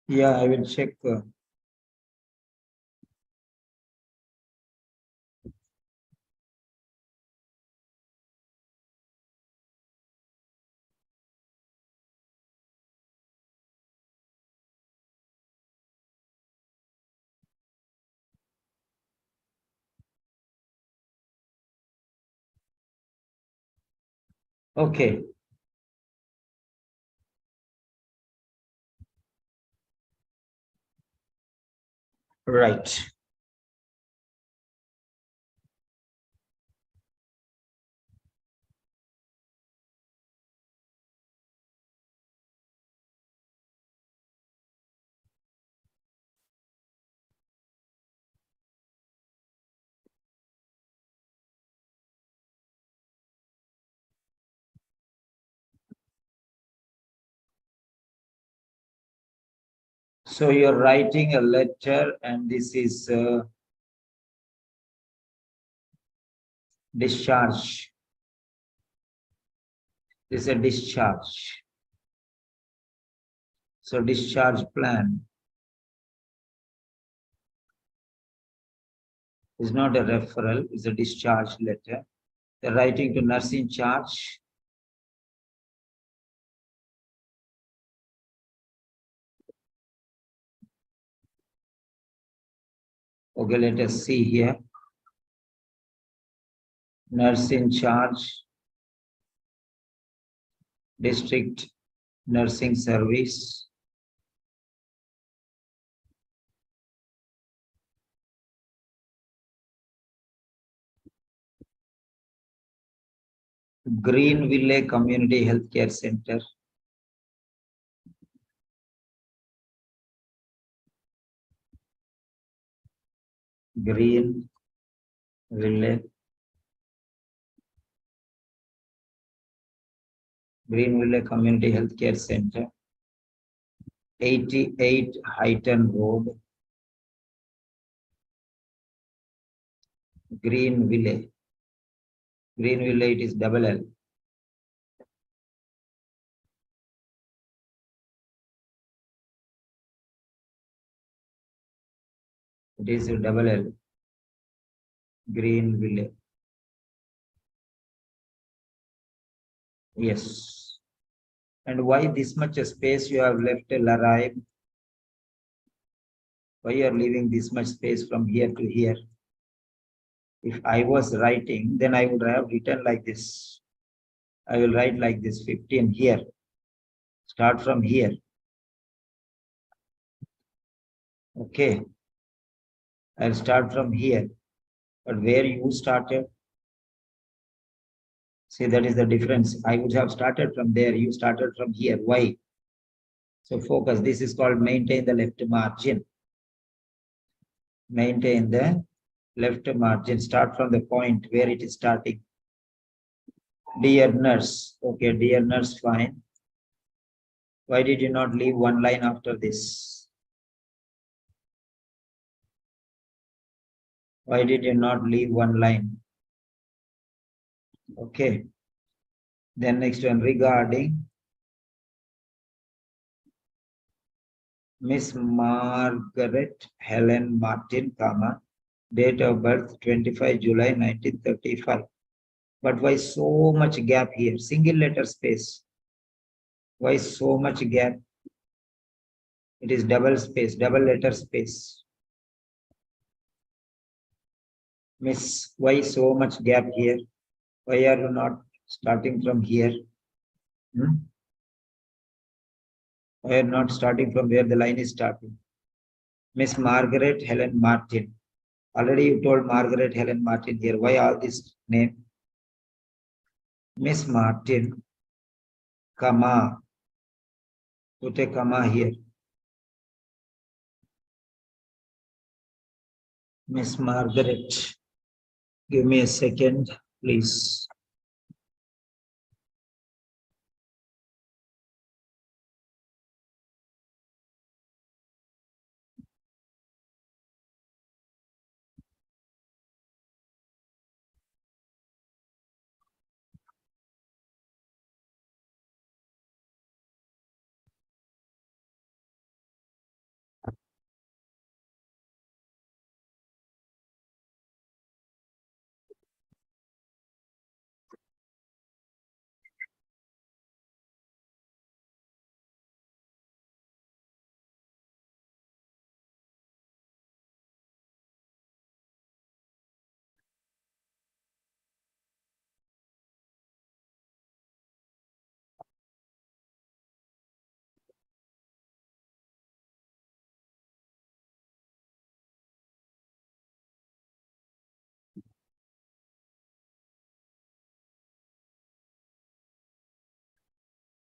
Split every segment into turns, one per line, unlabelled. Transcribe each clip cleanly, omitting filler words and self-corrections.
Yeah, I will check. Okay, right. So you're writing a letter, and this is discharge. This is a discharge. So discharge plan is not a referral, it's a discharge letter. The writing to nurse in charge. Okay, let us see here. Nurse in charge, district nursing service. Greenville Community Healthcare Center. Greenville Community Healthcare Center. 88 Highton Road. Greenville. Greenville, it is double L. It is a double L. Greenville. Yes. And why this much space you have left, Laraib? Why you are leaving this much space from here to here? If I was writing, then I would have written like this. I will write like this, 15 here. Start from here. Okay. I'll start from here. But where you started, see, that is the difference. I would have started from there. You started from here. Why? So focus. This is called maintain the left margin. Maintain the left margin. Start from the point where it is starting. Dear nurse. Okay, dear nurse, fine. Why did you not leave one line after this? Why did you not leave one line? Okay. Then next one, regarding Miss Margaret Helen Martin, comma, date of birth 25 July 1935. But why so much gap here? Single letter space. Why so much gap? It is double space, double letter space. Miss, why so much gap here? Why are you not starting from here? Why are you not starting from where the line is starting? Miss Margaret Helen Martin. Already you told Margaret Helen Martin here. Why all this name? Miss Martin, comma. Put a comma here. Miss Margaret. Give me a second, please.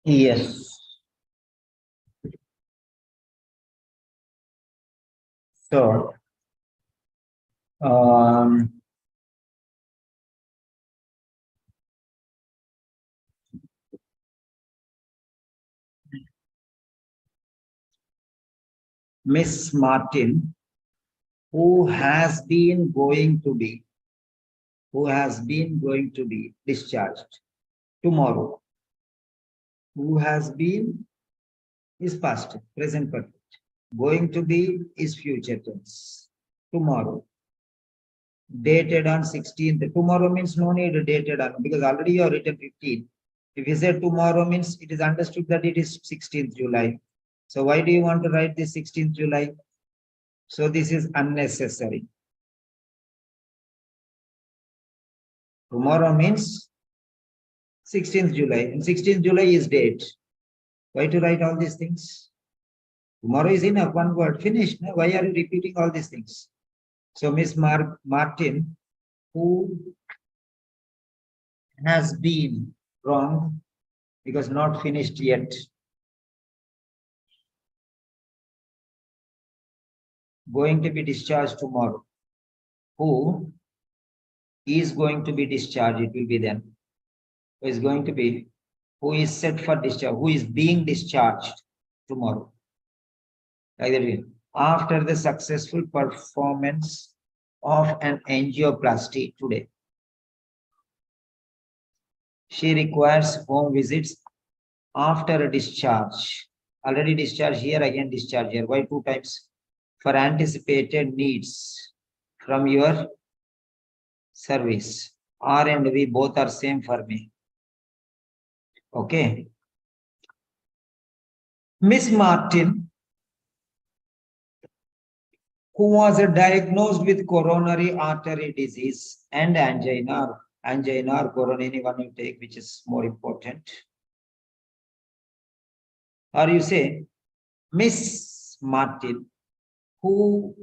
Yes. So, um, Miss Martin, who has been going to be, discharged tomorrow, who has been is past, present perfect. Going to be is future tense. Tomorrow, dated on 16th. Tomorrow means no need dated on, because already you have written 15. If you say tomorrow means it is understood that it is 16th July. So why do you want to write this 16th July? So this is unnecessary. Tomorrow means 16th July, and 16th July is date. Why to write all these things? Tomorrow is enough, one word, finished. Why are you repeating all these things? So Miss Martin, who has been wrong because not finished yet. Going to be discharged tomorrow. Who is going to be discharged? It will be then. Who is going to be? Who is set for discharge? Who is being discharged tomorrow? Like that way. After the successful performance of an angioplasty today, she requires home visits after a discharge. Already discharged here, again discharge here. Why two times? For anticipated needs from your service. R and V both are same for me. Okay. Miss Martin, who was diagnosed with coronary artery disease and angina or coronary, one you take, which is more important. Or you say, Miss Martin, who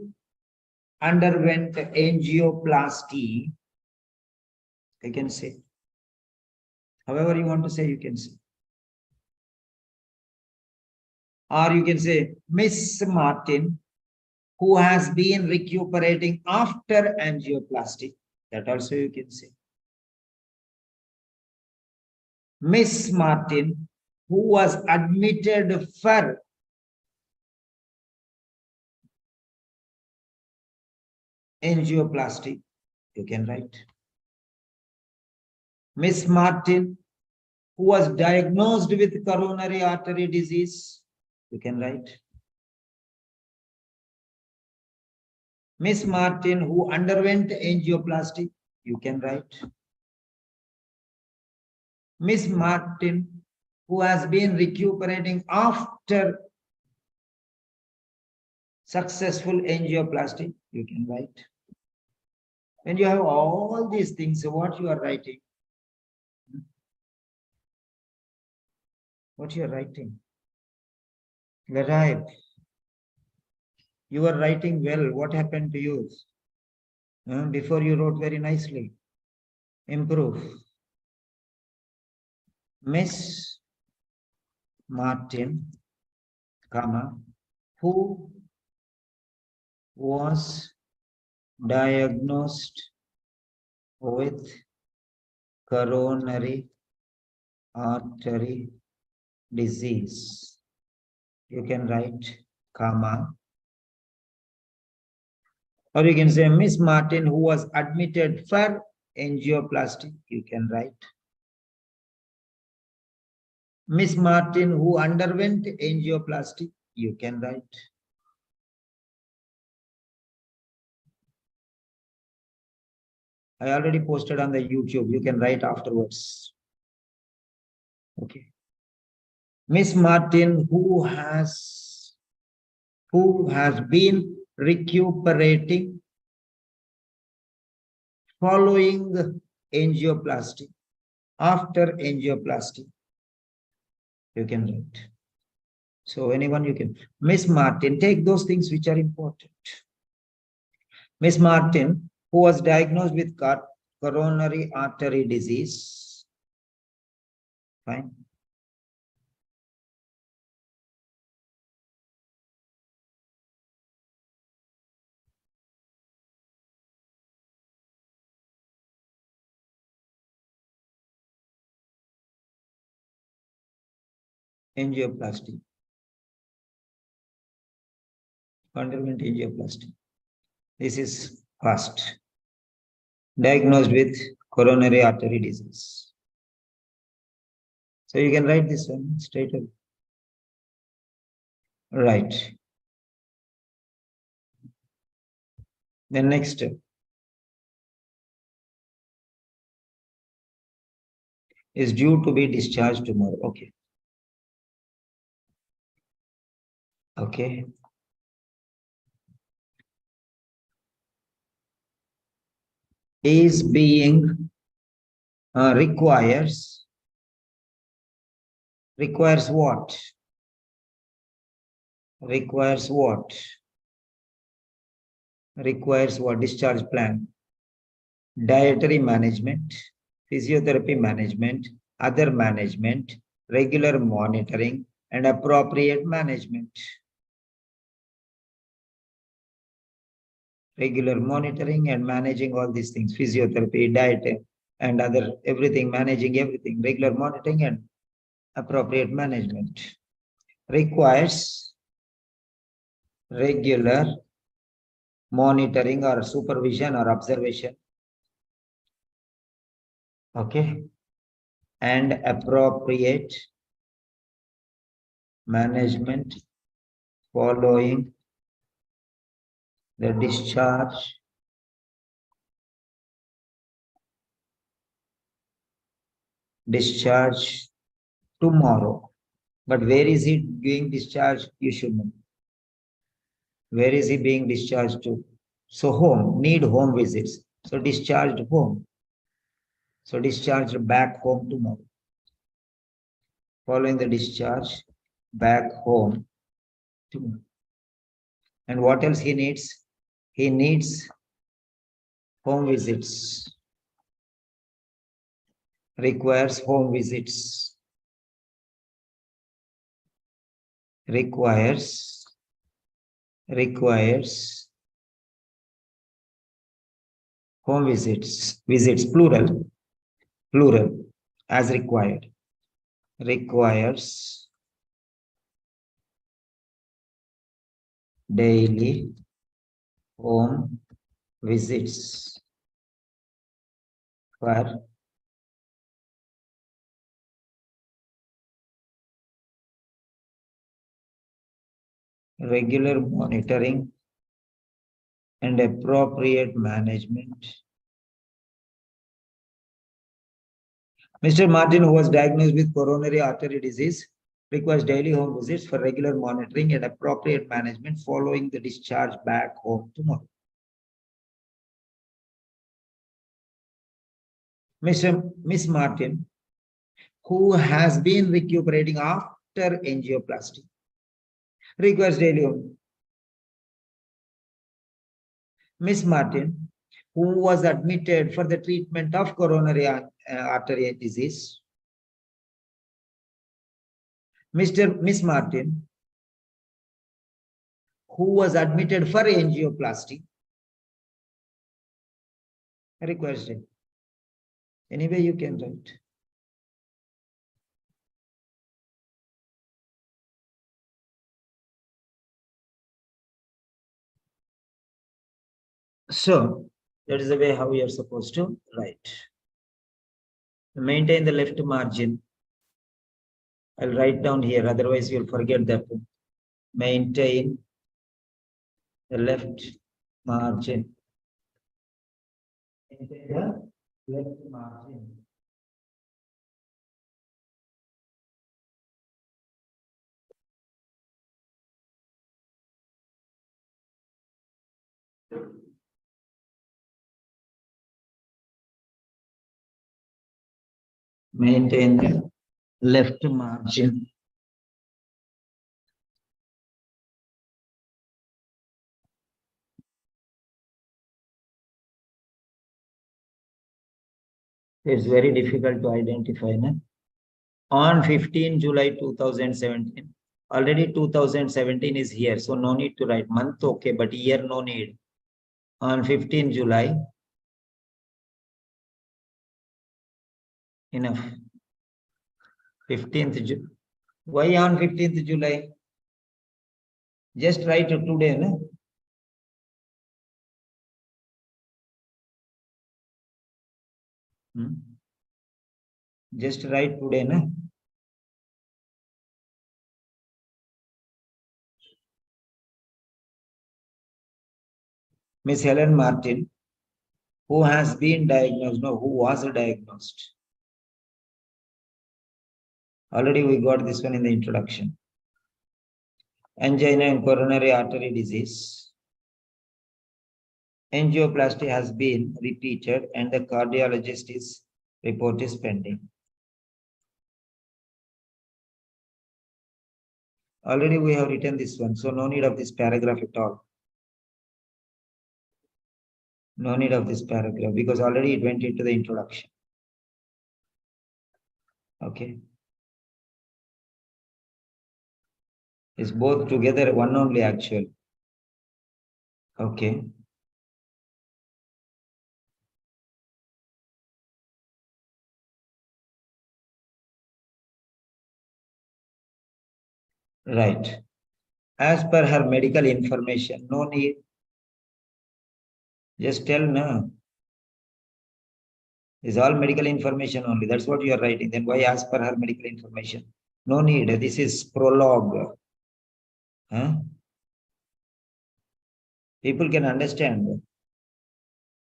underwent angioplasty, I can say. However you want to say, you can say. Or you can say, Miss Martin, who has been recuperating after angioplasty. That also you can say. Miss Martin, who was admitted for angioplasty, you can write. Miss Martin, who was diagnosed with coronary artery disease, you can write. Miss Martin, who underwent angioplasty, you can write. Miss Martin, who has been recuperating after successful angioplasty, you can write. When you have all these things, what you are writing? What you are writing? Laraib, you are writing well. What happened to you? Before you wrote very nicely. Improve. Miss Martin, comma, who was diagnosed with coronary artery disease. You can write comma. Or you can say Miss Martin, who was admitted for angioplasty. You can write. Miss Martin, who underwent angioplasty. You can write. I already posted on the YouTube. You can write afterwards. Okay. Miss Martin, who has been recuperating following angioplasty, after angioplasty, you can write. So anyone you can. Miss Martin, take those things which are important. Miss Martin, who was diagnosed with coronary artery disease. Fine. angioplasty. Underwent angioplasty. This is first. Diagnosed with coronary artery disease. So you can write this one straight away. Right. Then next is due to be discharged tomorrow. Okay. Okay. Is being requires what? Requires what? Requires what? Discharge plan. Dietary management, physiotherapy management, other management, regular monitoring, and appropriate management. Regular monitoring and managing all these things, physiotherapy, diet, and other everything, managing everything, regular monitoring and appropriate management. Requires regular monitoring or supervision or observation. Okay. And appropriate management following the discharge tomorrow. But where is he being discharged? You should know. Where is he being discharged to? So home, need home visits. So discharged home. So discharged back home tomorrow. Following the discharge, back home tomorrow. And what else he needs? He needs home visits. Requires home visits. Requires home visits plural as required. Requires daily home visits for regular monitoring and appropriate management. Mr. Martin, who was diagnosed with coronary artery disease, requires daily home visits for regular monitoring and appropriate management following the discharge back home tomorrow. Miss Martin, who has been recuperating after angioplasty, requires daily home. Miss Martin, who was admitted for the treatment of coronary artery disease. Miss Martin, who was admitted for angioplasty, requires it. Anyway, you can write. So that is the way how you are supposed to write. Maintain the left margin. I'll write down here, otherwise you'll forget that. Maintain the left margin. Maintain the left margin. Maintain the left margin. It's very difficult to identify. No? On 15 July 2017, already 2017 is here, so no need to write month, okay, but year no need. On 15 July, enough. 15th Why on 15th July? Just write today, no? Just write today, no? Miss Helen Martin, who has been diagnosed, no, who was diagnosed. Already we got this one in the introduction. Angina and coronary artery disease. Angioplasty has been repeated and the cardiologist report is pending. Already we have written this one, so no need of this paragraph at all. No need of this paragraph because already it went into the introduction. Okay. It's both together, one only actual. Okay. Right. As per her medical information, no need. Just tell no. It's all medical information only. That's what you are writing. Then why as per her medical information? No need. This is prologue. Huh? People can understand.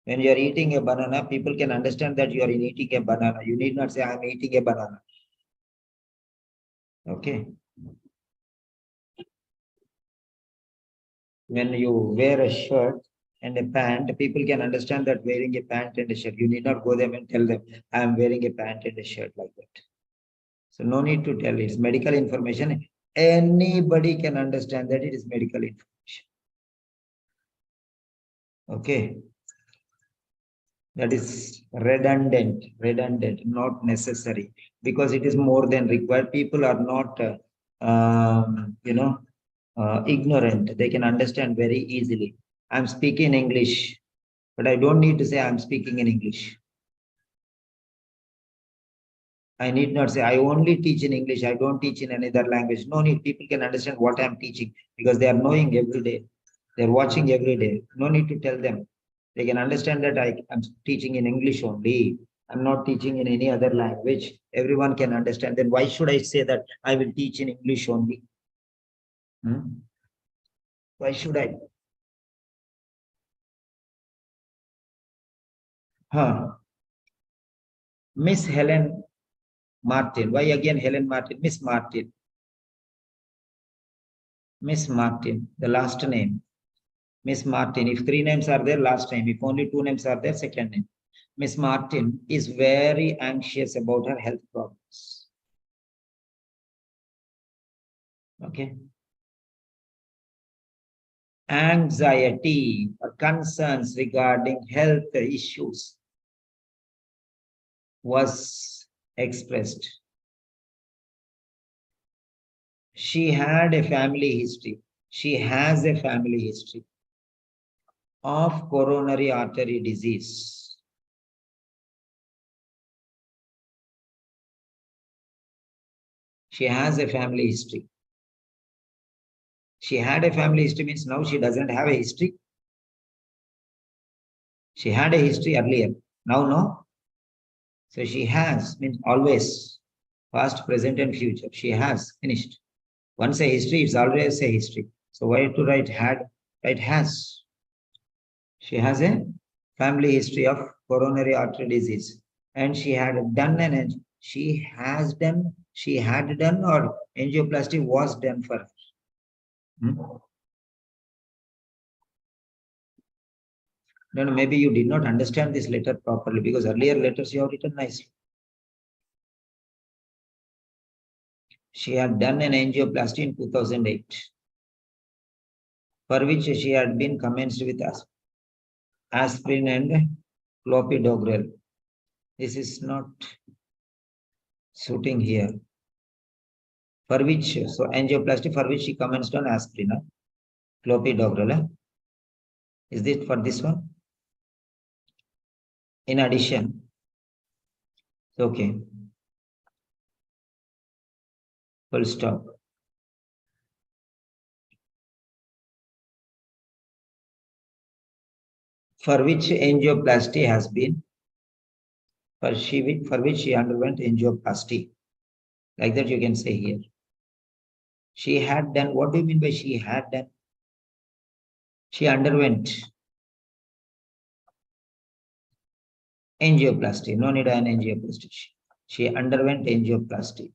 When you are eating a banana, people can understand that you are eating a banana. You need not say, I am eating a banana. Okay. When you wear a shirt and a pant, people can understand that wearing a pant and a shirt. You need not go them and tell them, I am wearing a pant and a shirt like that. So no need to tell. It's medical information. Anybody can understand that it is medical information. Okay. That is redundant, not necessary, because it is more than required. People are not, ignorant. They can understand very easily. I'm speaking English, but I don't need to say I'm speaking in English. I need not say I only teach in English. I don't teach in any other language. No need. People can understand what I'm teaching because they are knowing every day. They're watching every day. No need to tell them. They can understand that I'm teaching in English only. I'm not teaching in any other language. Everyone can understand. Then why should I say that I will teach in English only? Why should I? Miss Helen Martin. Why again Helen Martin? Miss Martin. Miss Martin, the last name. Miss Martin. If three names are there, last name. If only two names are there, second name. Miss Martin is very anxious about her health problems. Okay. Anxiety or concerns regarding health issues was expressed. She had a family history. She has a family history of coronary artery disease. She has a family history. She had a family history means now she doesn't have a history. She had a history earlier. Now, no. So she has means always past, present, and future. She has finished. Once a history, it's always a history. So why to write had? Write has. She has a family history of coronary artery disease. And she had done she had done, or angioplasty was done for her. No, maybe you did not understand this letter properly because earlier letters you have written nicely. She had done an angioplasty in 2008, for which she had been commenced with aspirin and clopidogrel. This is not suiting here. For which, so angioplasty for which she commenced on aspirin, clopidogrel. Is this for this one? In addition, okay. Full stop. For which angioplasty has been, for which she underwent angioplasty. Like that you can say here. She had done, what do you mean by she had done? She underwent angioplasty. No need an angioplasty. She underwent angioplasty.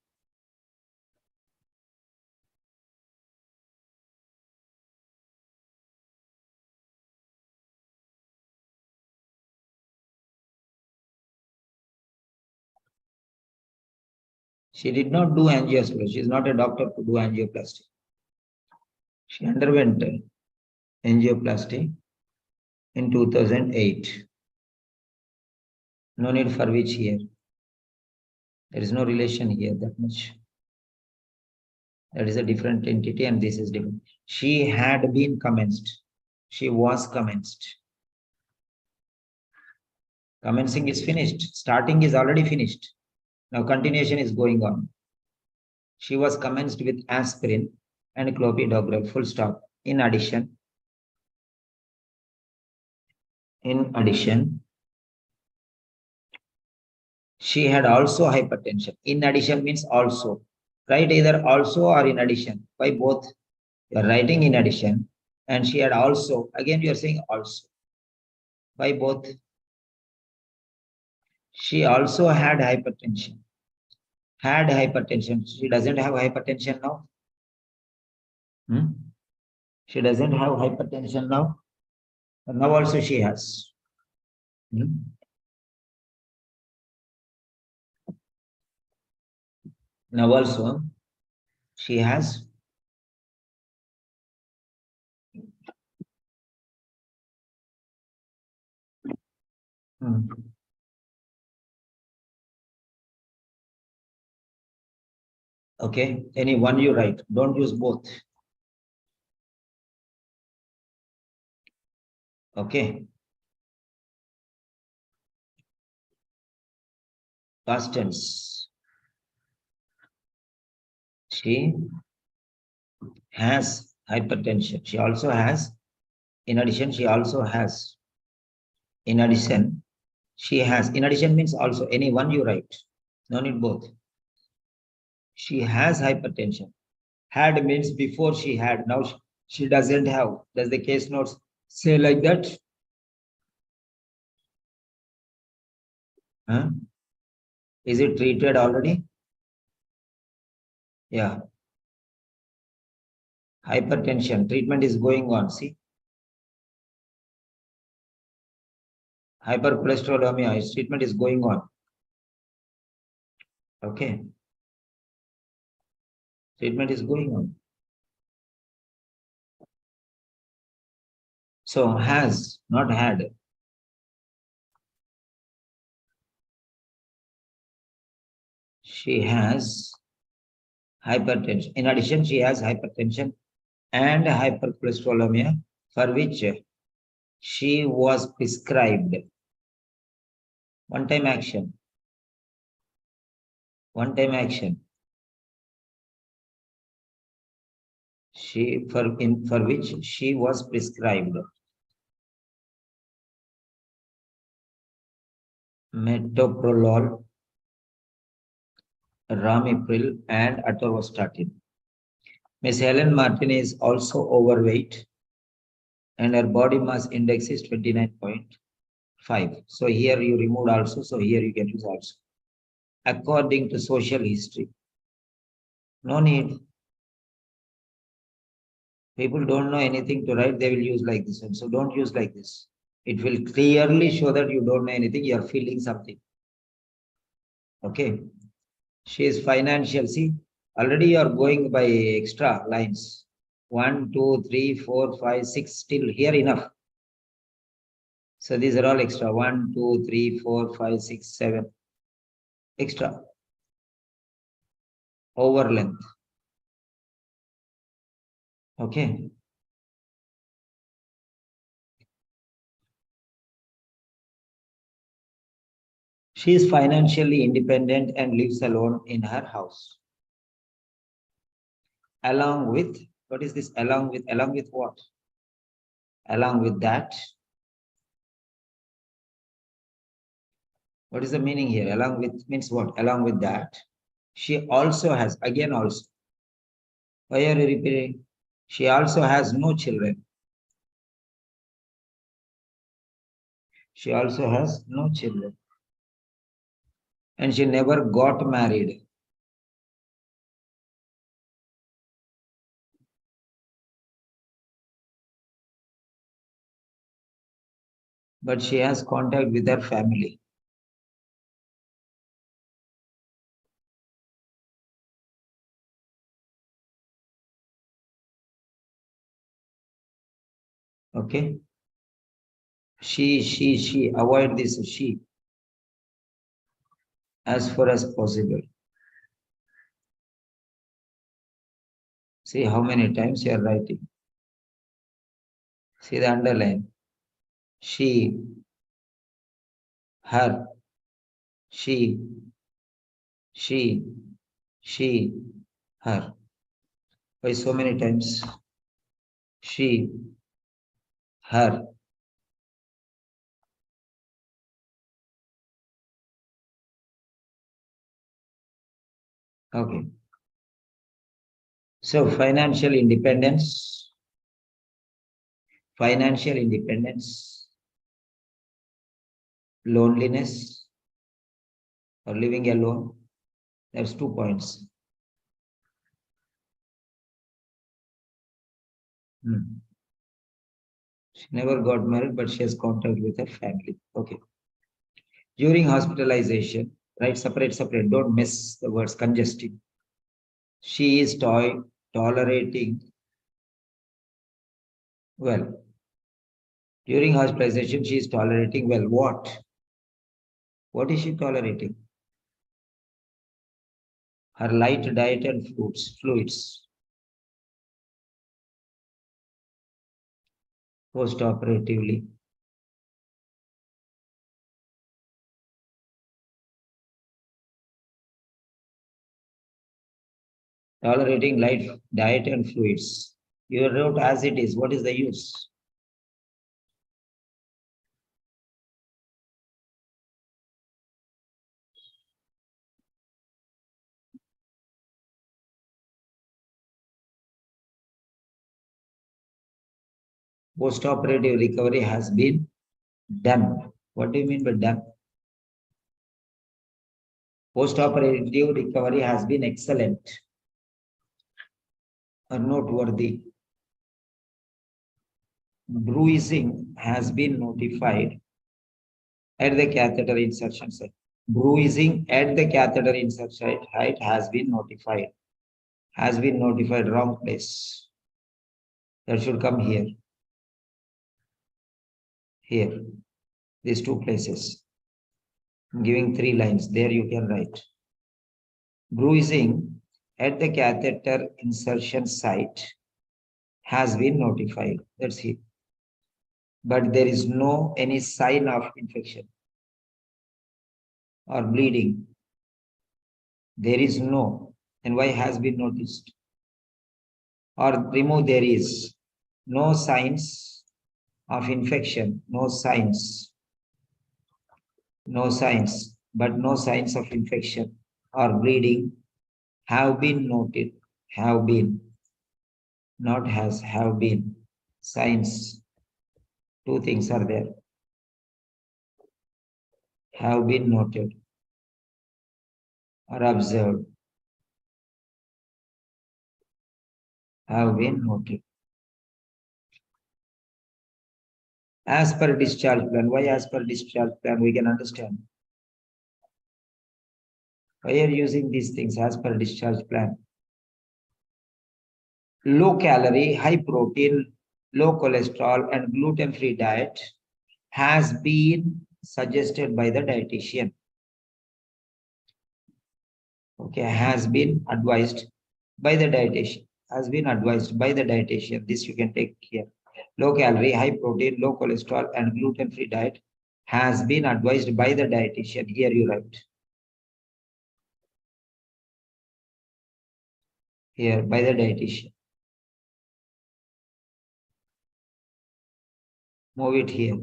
She did not do angioplasty. She is not a doctor to do angioplasty. She underwent angioplasty in 2008. No need for which here. There is no relation here that much. That is a different entity and this is different. She had been commenced. She was commenced. Commencing is finished. Starting is already finished. Now continuation is going on. She was commenced with aspirin and clopidogrel, full stop. In addition, she had also hypertension. In addition means also. Write either also or in addition. Why both? You are writing in addition and she had also. Again, you are saying also. Why both? She also had hypertension. Had hypertension. She doesn't have hypertension now. She doesn't have hypertension now. Now also she has. Now also she has. Okay, any one you write. Don't use both. Okay. Past tense. She has hypertension. She also has. In addition, she also has. In addition, she has. In addition means also. Any one you write. No need both. She has hypertension. Had means before she had. Now she doesn't have. Does the case notes say like that? Huh? Is it treated already? Yeah. Hypertension. Treatment is going on. See? Hypercholesterolemia. Treatment is going on. Okay. Treatment is going on. So has, not had. She has hypertension. In addition, she has hypertension and hypercholesterolemia for which she was prescribed one-time action. One-time action. For which she was prescribed metoprolol, ramipril, and atorvastatin. Miss Helen Martin is also overweight and her body mass index is 29.5. So here you removed also, so here you can use also. According to social history. No need. People don't know anything to write, they will use like this one. So don't use like this. It will clearly show that you don't know anything, you are feeling something. Okay. She is financial. See, already you are going by extra lines. 1, 2, 3, 4, 5, 6, still here enough. So these are all extra. 1, 2, 3, 4, 5, 6, 7. Extra. Over length. Okay. She is financially independent and lives alone in her house. Along with, what is this along with? Along with what? Along with that. What is the meaning here? Along with means what? Along with that. She also has, again also. Why are you repeating? She also has no children. She also has no children. And she never got married. But she has contact with her family. Okay? She. Avoid this she as far as possible. See how many times you are writing. See the underline. She, her, she, she, her. Why so many times? She, her. Okay. So financial independence, loneliness, or living alone. There's 2 points. She never got married, but she has contact with her family. Okay. During hospitalization, right? Separate. Don't miss the words congesting. She is tolerating well. During hospitalization, she is tolerating well. What? What is she tolerating? Her light diet and fluids. Post-operatively. Tolerating light diet and fluids. You wrote as it is. What is the use? Post-operative recovery has been done. What do you mean by done? Post-operative recovery has been excellent or noteworthy. Bruising has been notified at the catheter insertion site. Bruising at the catheter insertion site has been notified. Has been notified, wrong place. That should come here. Here. These 2 places. I'm giving 3 lines. There you can write. Bruising at the catheter insertion site has been notified. That's it. But there is no any sign of infection or bleeding. There is no. And why has been noticed? Or remove there is no signs of infection, no signs, but no signs of infection or bleeding have been noted, have been, not has, have been, signs. 2 things are there. Have been noted or observed. Have been noted. As per discharge plan. Why as per discharge plan? We can understand. Why are you using these things as per discharge plan? Low calorie, high protein, low cholesterol, and gluten-free diet has been suggested by the dietitian. Okay, has been advised by the dietitian. Has been advised by the dietitian. This you can take here. Low calorie, high protein, low cholesterol, and gluten-free diet has been advised by the dietitian. Here you write. Here by the dietitian. Move it here.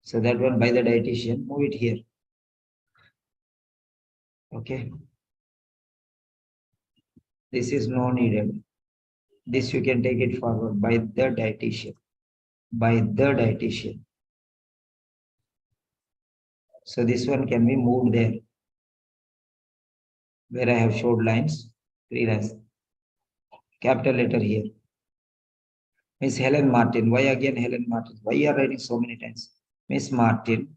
So that one by the dietitian, move it here. Okay. This is no needed. This you can take it forward by the dietitian. By the dietitian. So this one can be moved there. Where I have showed lines, 3 lines. Capital letter here. Miss Helen Martin. Why again Helen Martin? Why you are writing so many times? Miss Martin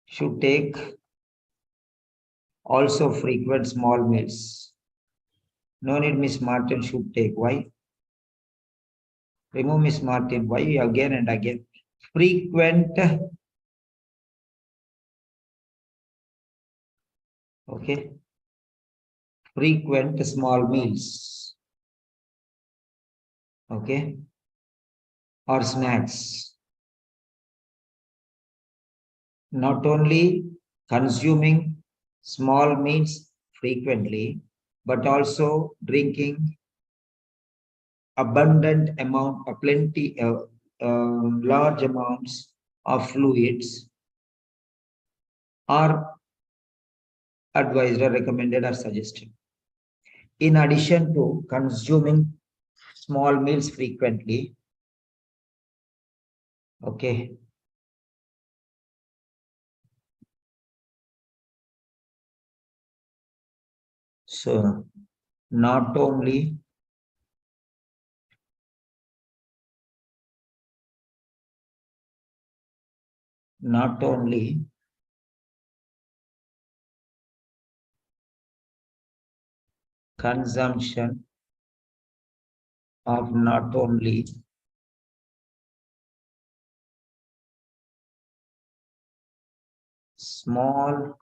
should take also frequent small meals. No need Miss Martin should take. Why? Remove Miss Martin. Why again and again? Frequent. Okay. Frequent small meals. Okay. Or snacks. Not only consuming small meals frequently, but also drinking abundant amount, large amounts of fluids are advised or recommended or suggested. In addition to consuming small meals frequently, okay. So not only consumption of not only small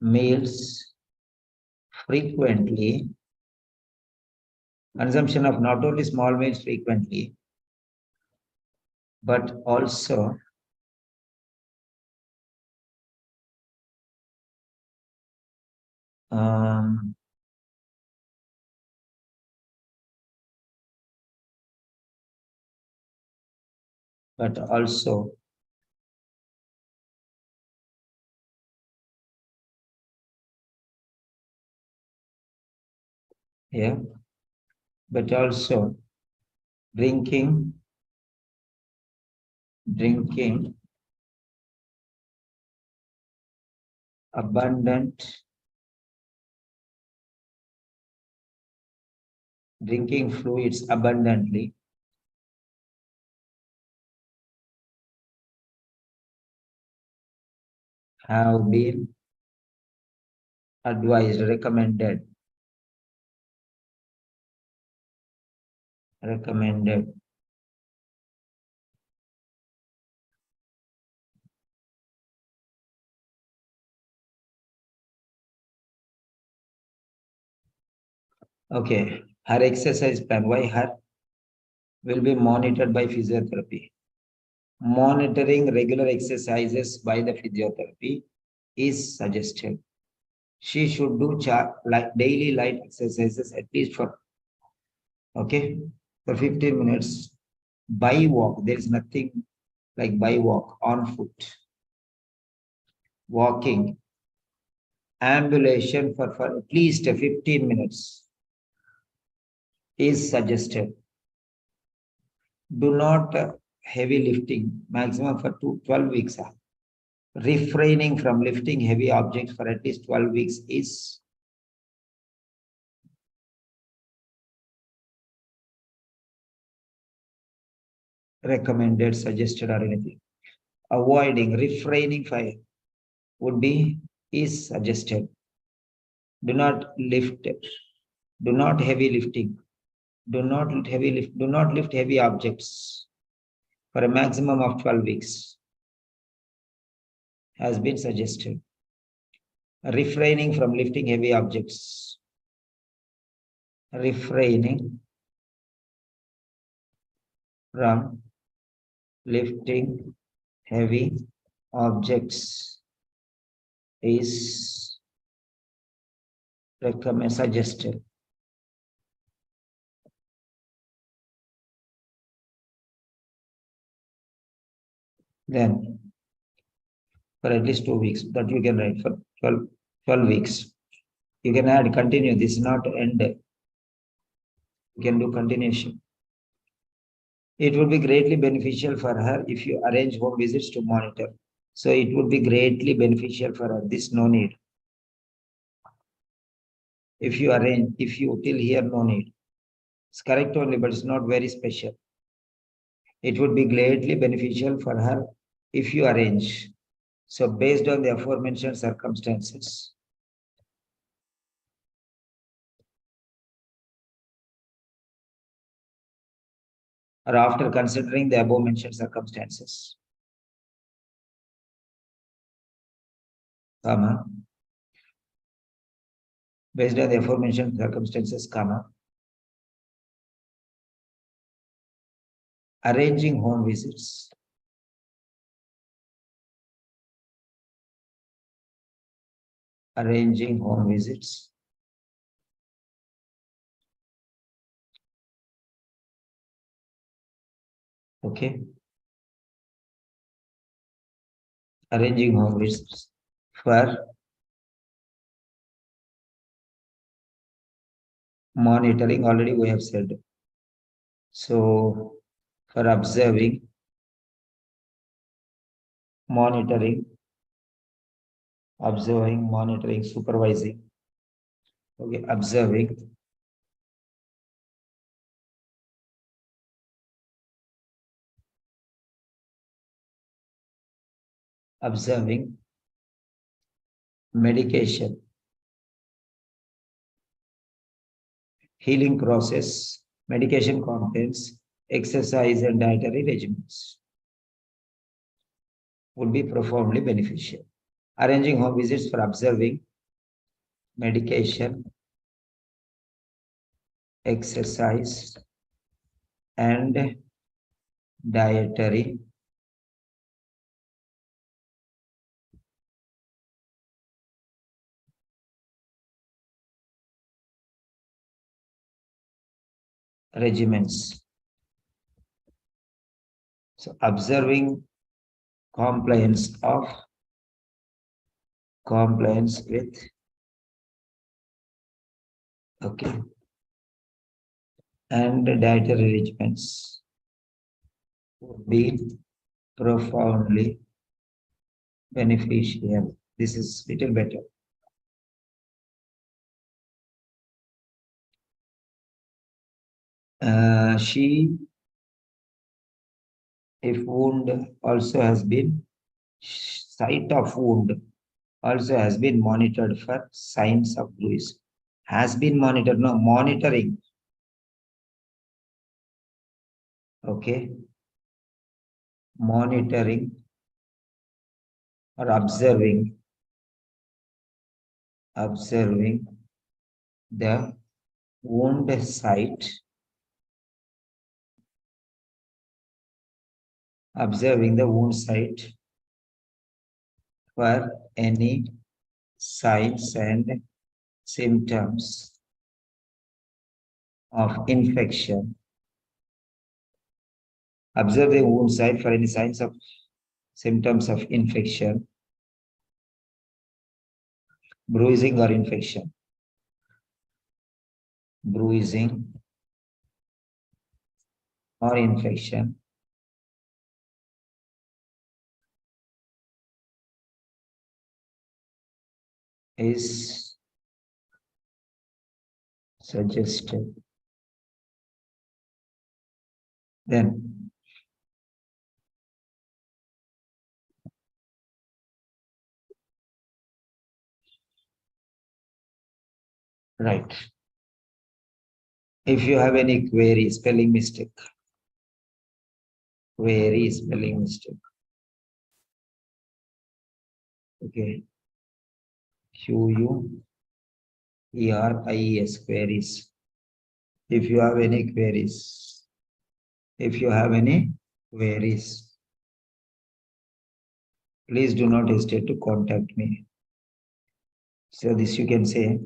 meals frequently, consumption of not only small meals frequently, but also um, but also yeah, but also drinking abundant drinking fluids abundantly have been advised, recommended. Okay, her exercise plan, why her will be monitored by physiotherapy. Monitoring regular exercises by the physiotherapy is suggested. She should do daily light exercises at least for 15 minutes by walk. There is nothing like by walk, on foot, walking, ambulation for at least 15 minutes is suggested. Do not heavy lifting, maximum for 12 weeks. Refraining from lifting heavy objects for at least 12 weeks is recommended, suggested, or anything. Avoiding, refraining would be is suggested. Do not lift, do not heavy lifting, do not lift heavy objects for a maximum of 12 weeks has been suggested. Refraining from lifting heavy objects. Refraining from lifting heavy objects is suggested. Then for at least 2 weeks, that you can write for 12 weeks. You can add continue. This is not end. You can do continuation. It would be greatly beneficial for her if you arrange home visits to monitor. So it would be greatly beneficial for her. This no need. If you till here no need. It's correct only, but it's not very special. It would be greatly beneficial for her if you arrange. So based on the aforementioned circumstances. Or after considering the above mentioned circumstances. Comma. Based on the aforementioned circumstances, comma. Arranging home visits. Arranging home visits. Okay. Arranging home visits for monitoring, already we have said. So for observing, monitoring, monitoring, supervising. Okay, observing. Observing medication, healing process, medication contents, exercise and dietary regimens would be profoundly beneficial. Arranging home visits for observing medication, exercise and dietary regimens. So observing compliance with okay and dietary regimens would be profoundly beneficial. This is little better. She, if wound also has been, site of wound also has been monitored for signs of bruise. Has been monitored, no, monitoring. Okay. Monitoring or observing the wound site, observing the wound site for any signs and symptoms of infection. Observe the wound site for any signs of symptoms of infection, bruising or infection. Bruising or infection is suggested. Then right. If you have any query, spelling mistake. Query, spelling mistake. Okay. QUERIES, queries. If you have any queries. Please do not hesitate to contact me. So this you can say,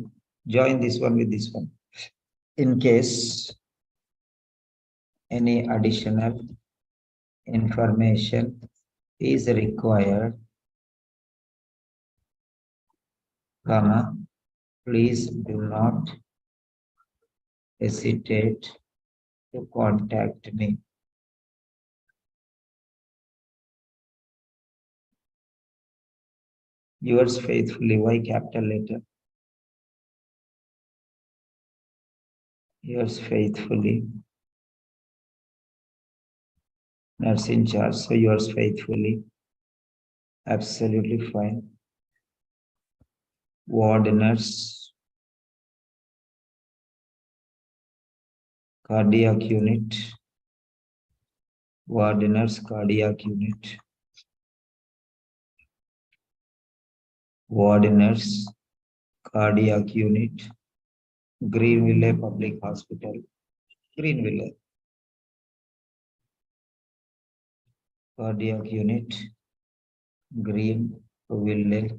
Join this one with this one. In case any additional information is required, comma, please do not hesitate to contact me. Yours faithfully, why capital letter? Yours faithfully, nurse in charge, so yours faithfully, absolutely fine. Ward nurse, cardiac unit, ward nurse, cardiac unit, ward nurse, cardiac unit, Greenville Public Hospital, Greenville, cardiac unit, Greenville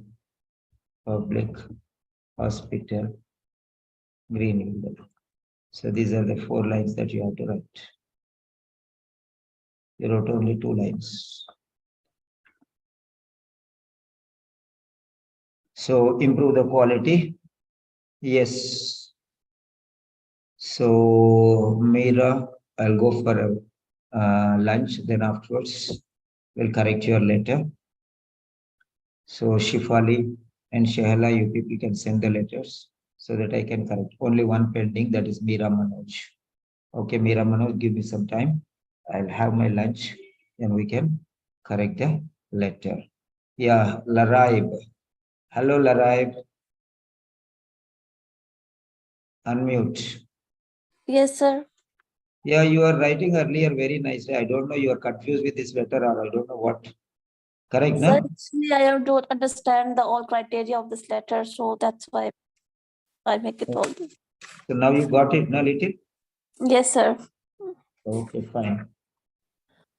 Public Hospital, Greenville. So these are the 4 lines that you have to write. You wrote only 2 lines. So improve the quality. Yes. So Meera, I'll go for a lunch. Then afterwards, we'll correct your letter. So Shifali and Shehala, you people can send the letters so that I can correct. Only one pending, that is Meera Manoj. Okay, Meera Manoj, give me some time. I'll have my lunch and we can correct the letter. Yeah, Laraib. Hello, Laraib. Unmute.
Yes, sir.
Yeah, you are writing earlier very nicely. I don't know, you are confused with this letter or I don't know what. Correct,
Sir,
no?
actually, I don't understand the all criteria of this letter, so that's why I make it all.
So now you got it, no, little?
Yes, sir.
Okay, fine.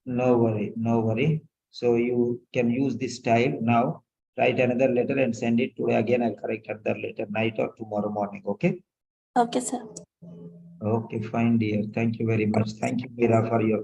No worry, no worry. So you can use this style now. Write another letter and send it today. Again, I'll correct another letter night or tomorrow morning. Okay?
Okay, sir.
Okay, fine, dear. Thank you very much. Thank you, Mira, for your